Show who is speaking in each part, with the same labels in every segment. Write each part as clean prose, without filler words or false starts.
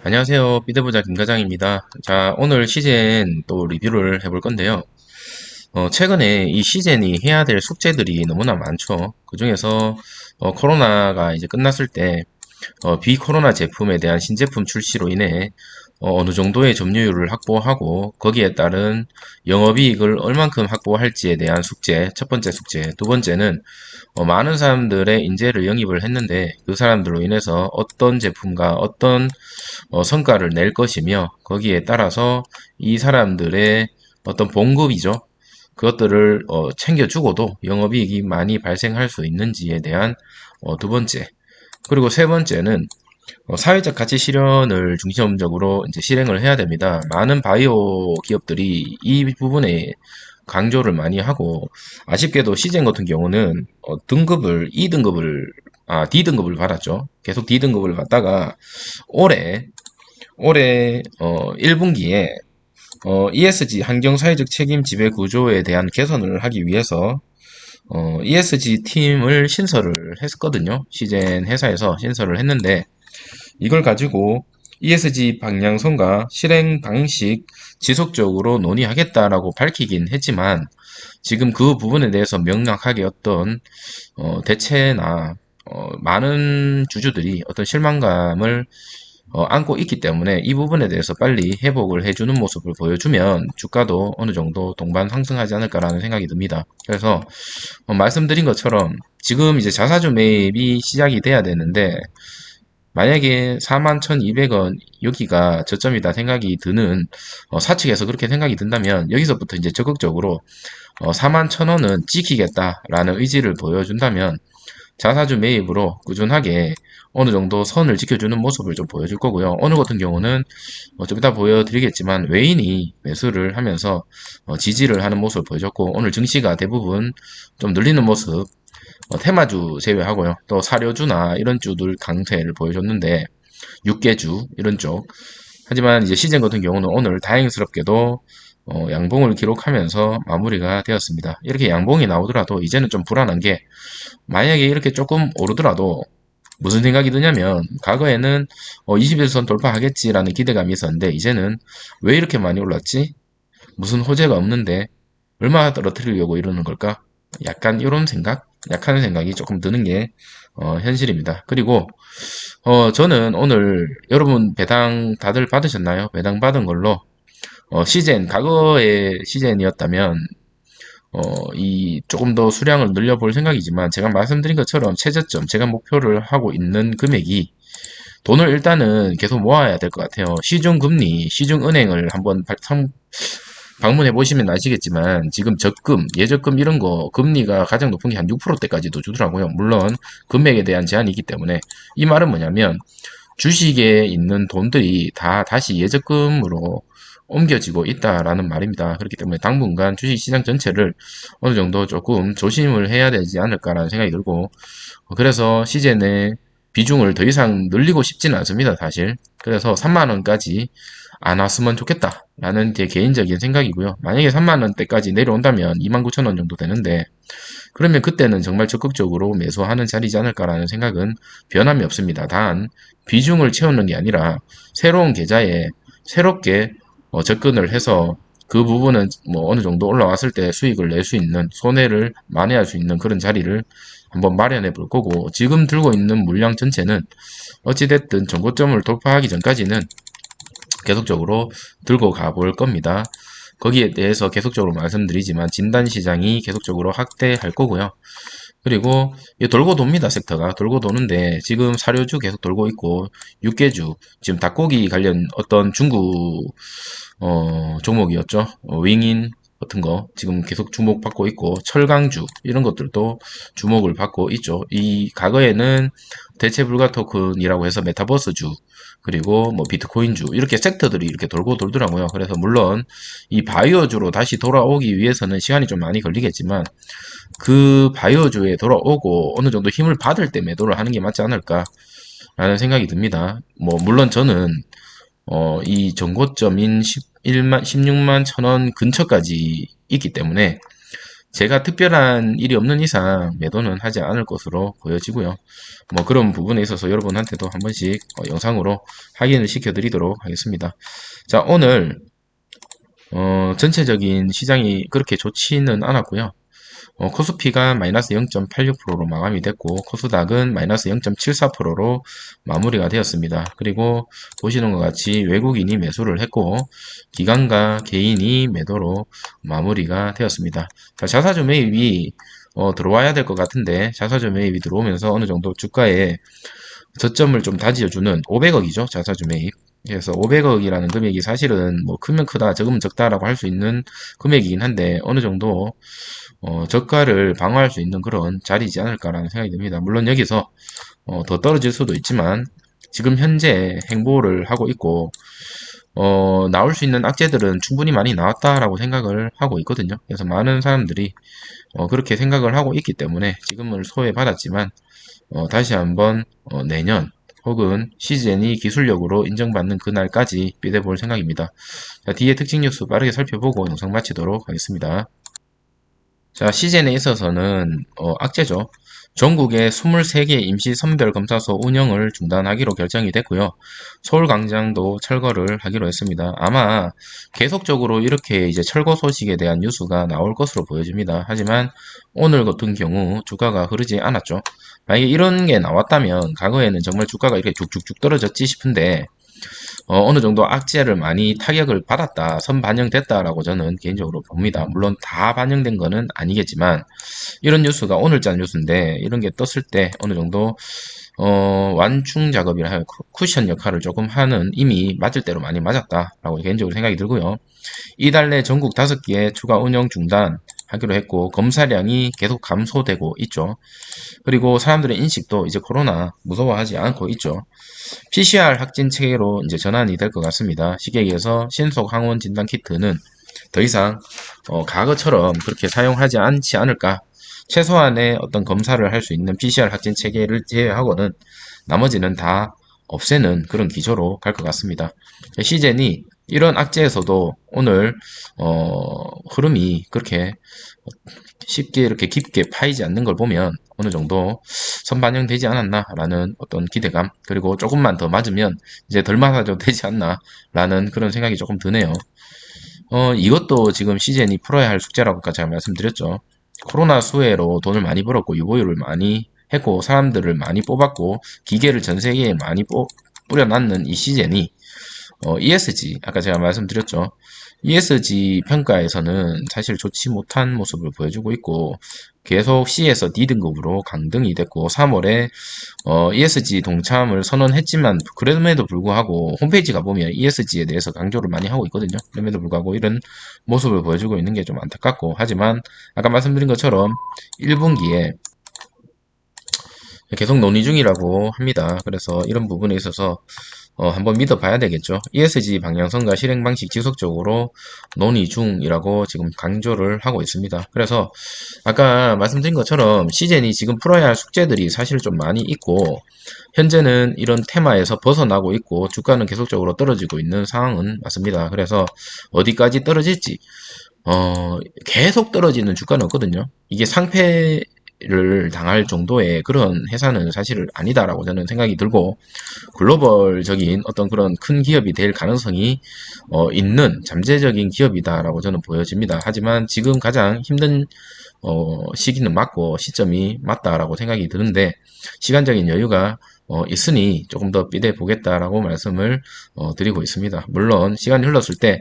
Speaker 1: 안녕하세요. 비대부자 김과장입니다. 자, 오늘 시젠 또 리뷰를 해볼 건데요. 최근에 이 시젠이 해야 될 숙제들이 너무나 많죠. 그중에서 코로나가 이제 끝났을 때 비코로나 제품에 대한 신제품 출시로 인해 어느 정도의 점유율을 확보하고 거기에 따른 영업이익을 얼만큼 확보할지에 대한 숙제, 첫 번째 숙제. 두 번째는 많은 사람들의 인재를 영입을 했는데 그 사람들로 인해서 어떤 제품과 어떤 성과를 낼 것이며 거기에 따라서 이 사람들의 어떤 봉급이죠. 그것들을 챙겨주고도 영업이익이 많이 발생할 수 있는지에 대한 두 번째. 그리고 세 번째는 사회적 가치 실현을 중점적으로 이제 실행을 해야 됩니다. 많은 바이오 기업들이 이 부분에 강조를 많이 하고 아쉽게도 시젠 같은 경우는 등급을 E등급을 D등급을 받았죠. 계속 D등급을 받다가 올해 1분기에 ESG 환경사회적 책임 지배 구조에 대한 개선을 하기 위해서 ESG 팀을 신설을 했거든요. 시젠 회사에서 신설을 했는데 이걸 가지고 ESG 방향성과 실행 방식 지속적으로 논의하겠다라고 밝히긴 했지만 지금 그 부분에 대해서 명확하게 어떤 대체나 많은 주주들이 어떤 실망감을 안고 있기 때문에 이 부분에 대해서 빨리 회복을 해주는 모습을 보여주면 주가도 어느 정도 동반 상승하지 않을까라는 생각이 듭니다. 그래서 말씀드린 것처럼 지금 이제 자사주 매입이 시작이 돼야 되는데 만약에 41,200원 여기가 저점이다 생각이 드는 사측에서 그렇게 생각이 든다면 여기서부터 이제 적극적으로 41,000원은 지키겠다라는 의지를 보여준다면 자사주 매입으로 꾸준하게 어느 정도 선을 지켜주는 모습을 좀 보여줄 거고요. 오늘 같은 경우는 좀 이따 보여드리겠지만 외인이 매수를 하면서 지지를 하는 모습을 보여줬고 오늘 증시가 대부분 좀 늘리는 모습 테마주 제외하고요. 또 사료주나 이런 주들 강세를 보여줬는데 육개주 이런 쪽 하지만 이제 시즌 같은 경우는 오늘 다행스럽게도 양봉을 기록하면서 마무리가 되었습니다. 이렇게 양봉이 나오더라도 이제는 좀 불안한 게 만약에 이렇게 조금 오르더라도 무슨 생각이 드냐면 과거에는 21선 돌파하겠지라는 기대감이 있었는데 이제는 왜 이렇게 많이 올랐지? 무슨 호재가 없는데 얼마나 떨어뜨리려고 이러는 걸까? 약간 이런 생각? 약한 생각이 조금 드는 게 현실입니다. 그리고 저는 오늘 여러분 배당 다들 받으셨나요? 배당 받은 걸로 시젠 과거의 시젠이었다면 이 조금 더 수량을 늘려볼 생각이지만 제가 말씀드린 것처럼 최저점 제가 목표를 하고 있는 금액이 돈을 일단은 계속 모아야 될 것 같아요. 시중금리, 시중은행을 한번 방문해 보시면 아시겠지만 지금 적금, 예적금 이런 거 금리가 가장 높은 게 한 6%대까지도 주더라고요. 물론 금액에 대한 제한이 있기 때문에 이 말은 뭐냐면 주식에 있는 돈들이 다 다시 예적금으로 옮겨지고 있다라는 말입니다. 그렇기 때문에 당분간 주식시장 전체를 어느 정도 조금 조심을 해야 되지 않을까라는 생각이 들고 그래서 시즌의 비중을 더 이상 늘리고 싶지는 않습니다, 사실. 그래서 3만원까지 안 왔으면 좋겠다라는 제 개인적인 생각이고요. 만약에 3만원대까지 내려온다면 29,000원 정도 되는데 그러면 그때는 정말 적극적으로 매수하는 자리지 않을까라는 생각은 변함이 없습니다. 단 비중을 채우는 게 아니라 새로운 계좌에 새롭게 접근을 해서 그 부분은 뭐 어느 정도 올라왔을 때 수익을 낼 수 있는 손해를 만회할 수 있는 그런 자리를 한번 마련해 볼 거고 지금 들고 있는 물량 전체는 어찌됐든 전고점을 돌파하기 전까지는 계속적으로 들고 가볼 겁니다. 거기에 대해서 계속적으로 말씀드리지만 진단시장이 계속적으로 확대할 거고요. 그리고 돌고 돕니다. 섹터가 돌고 도는데 지금 사료주 계속 돌고 있고 육개주 지금 닭고기 관련 어떤 중국 종목이었죠. 윙인 같은 거 지금 계속 주목받고 있고 철강주 이런 것들도 주목을 받고 있죠. 이 과거에는 대체 불가 토큰이라고 해서 메타버스주 그리고 뭐 비트코인주 이렇게 섹터들이 이렇게 돌고 돌더라고요. 그래서 물론 이 바이오주로 다시 돌아오기 위해서는 시간이 좀 많이 걸리겠지만 그 바이오주에 돌아오고 어느 정도 힘을 받을 때 매도를 하는 게 맞지 않을까라는 생각이 듭니다. 뭐 물론 저는 이 전고점인 16만 1,000원 근처까지 있기 때문에 제가 특별한 일이 없는 이상 매도는 하지 않을 것으로 보여지고요. 뭐 그런 부분에 있어서 여러분한테도 한 번씩 영상으로 확인을 시켜드리도록 하겠습니다. 자, 오늘 전체적인 시장이 그렇게 좋지는 않았고요. 코스피가 마이너스 0.86%로 마감이 됐고 코스닥은 마이너스 0.74%로 마무리가 되었습니다. 그리고 보시는 것 같이 외국인이 매수를 했고 기관과 개인이 매도로 마무리가 되었습니다. 자, 자사주 매입이 들어와야 될 것 같은데 자사주 매입이 들어오면서 어느 정도 주가에 저점을 좀 다지어주는 500억이죠. 자사주 매입. 그래서 500억이라는 금액이 사실은 뭐 크면 크다, 적으면 적다라고 할 수 있는 금액이긴 한데 어느 정도 저가를 방어할 수 있는 그런 자리이지 않을까라는 생각이 듭니다. 물론 여기서 더 떨어질 수도 있지만 지금 현재 행보를 하고 있고 나올 수 있는 악재들은 충분히 많이 나왔다라고 생각을 하고 있거든요. 그래서 많은 사람들이 그렇게 생각을 하고 있기 때문에 지금은 소외받았지만 다시 한번 내년 혹은 시즌이 기술력으로 인정받는 그날까지 비대볼 생각입니다. 자, 뒤에 특징 뉴스 빠르게 살펴보고 영상 마치도록 하겠습니다. 자, 시즌에 있어서는 악재죠. 전국의 23개 임시 선별검사소 운영을 중단하기로 결정이 됐고요. 서울광장도 철거를 하기로 했습니다. 아마 계속적으로 이렇게 이제 철거 소식에 대한 뉴스가 나올 것으로 보여집니다. 하지만 오늘 같은 경우 주가가 흐르지 않았죠. 만약에 이런 게 나왔다면 과거에는 정말 주가가 이렇게 쭉쭉쭉 떨어졌지 싶은데 어느 정도 악재를 많이 타격을 받았다, 선반영됐다라고 저는 개인적으로 봅니다. 물론 다 반영된 거는 아니겠지만 이런 뉴스가 오늘자 뉴스인데 이런 게 떴을 때 어느 정도 완충 작업이라 할 쿠션 역할을 조금 하는 이미 맞을 대로 많이 맞았다라고 개인적으로 생각이 들고요. 이달 내 전국 5개 추가 운영 중단하기로 했고 검사량이 계속 감소되고 있죠. 그리고 사람들의 인식도 이제 코로나 무서워하지 않고 있죠. PCR 확진 체계로 이제 전환이 될 것 같습니다. 쉽게 얘기해서 신속 항원 진단 키트는 더 이상 과거처럼 그렇게 사용하지 않지 않을까. 최소한의 어떤 검사를 할 수 있는 PCR 확진 체계를 제외하고는 나머지는 다 없애는 그런 기조로 갈 것 같습니다. 시젠이 이런 악재에서도 오늘 흐름이 그렇게 쉽게 이렇게 깊게 파이지 않는 걸 보면 어느 정도 선반영되지 않았나라는 어떤 기대감, 그리고 조금만 더 맞으면 이제 덜 맞아도 되지 않나라는 그런 생각이 조금 드네요. 이것도 지금 시즌이 풀어야 할 숙제라고 아까 제가 말씀드렸죠. 코로나 수혜로 돈을 많이 벌었고 유보율을 많이 했고 사람들을 많이 뽑았고 기계를 전 세계에 많이 뿌려놨는 이 시즌이 ESG, 아까 제가 말씀드렸죠. ESG 평가에서는 사실 좋지 못한 모습을 보여주고 있고 계속 C에서 D등급으로 강등이 됐고 3월에 ESG 동참을 선언했지만 그럼에도 불구하고 홈페이지가 보면 ESG에 대해서 강조를 많이 하고 있거든요. 그럼에도 불구하고 이런 모습을 보여주고 있는 게 좀 안타깝고 하지만 아까 말씀드린 것처럼 1분기에 계속 논의 중이라고 합니다. 그래서 이런 부분에 있어서 한번 믿어봐야 되겠죠. ESG 방향성과 실행 방식 지속적으로 논의 중이라고 지금 강조를 하고 있습니다. 그래서 아까 말씀드린 것처럼 시즌이 지금 풀어야 할 숙제들이 사실 좀 많이 있고 현재는 이런 테마에서 벗어나고 있고 주가는 계속적으로 떨어지고 있는 상황은 맞습니다. 그래서 어디까지 떨어질지 계속 떨어지는 주가는 없거든요. 이게 상패를 당할 정도의 그런 회사는 사실 아니다라고 저는 생각이 들고 글로벌적인 어떤 그런 큰 기업이 될 가능성이 있는 잠재적인 기업이다라고 저는 보여집니다. 하지만 지금 가장 힘든 시기는 맞고 시점이 맞다라고 생각이 드는데 시간적인 여유가 있으니 조금 더 삐대 보겠다라고 말씀을 드리고 있습니다. 물론 시간이 흘렀을 때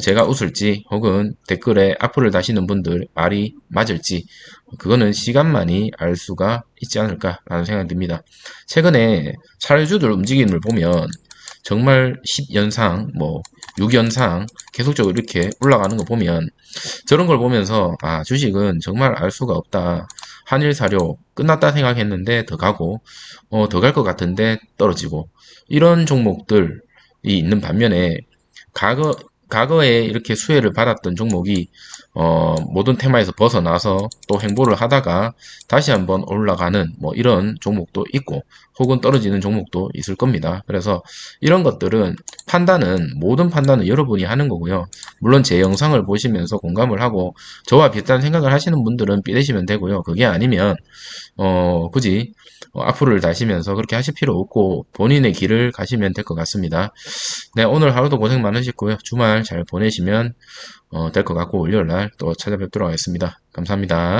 Speaker 1: 제가 웃을지 혹은 댓글에 악플을 다시는 분들 말이 맞을지 그거는 시간만이 알 수가 있지 않을까라는 생각이 듭니다. 최근에 사례주들 움직임을 보면 정말 10연상, 뭐 6연상 계속적으로 이렇게 올라가는 거 보면 저런 걸 보면서 아, 주식은 정말 알 수가 없다. 한일 사료 끝났다 생각했는데 더 가고 더 갈 것 같은데 떨어지고 이런 종목들이 있는 반면에 과거에 이렇게 수혜를 받았던 종목이 모든 테마에서 벗어나서 또 행보를 하다가 다시 한번 올라가는 뭐 이런 종목도 있고 혹은 떨어지는 종목도 있을 겁니다. 그래서 이런 것들은 모든 판단은 여러분이 하는 거고요. 물론 제 영상을 보시면서 공감을 하고 저와 비슷한 생각을 하시는 분들은 삐대시면 되고요. 그게 아니면 굳이 악플을 다시면서 그렇게 하실 필요 없고 본인의 길을 가시면 될 것 같습니다. 네, 오늘 하루도 고생 많으셨고요. 주말 잘 보내시면 될 것 같고 월요일 날 또 찾아뵙도록 하겠습니다. 감사합니다.